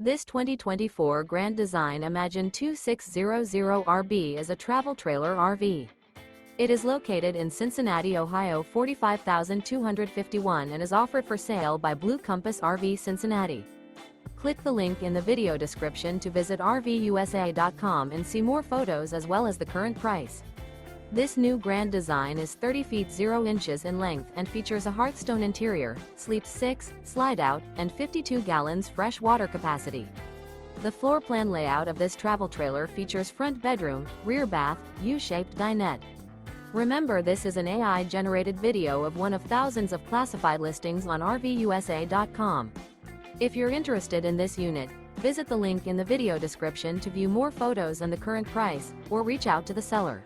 This 2024 Grand Design Imagine 2600RB is a travel trailer RV. It is located in Cincinnati, Ohio 45251 and is offered for sale by Blue Compass RV Cincinnati. Click the link in the video description to visit RVUSA.com and see more photos as well as the current price. This new Grand Design is 30 feet 0 inches in length and features a HEARTHSTONE interior, sleeps 6, slide-out, and 52 gallons fresh water capacity. The floor plan layout of this travel trailer features front bedroom, rear bath, U-shaped dinette. Remember, this is an AI-generated video of one of thousands of classified listings on RVUSA.com. If you're interested in this unit, visit the link in the video description to view more photos and the current price, or reach out to the seller.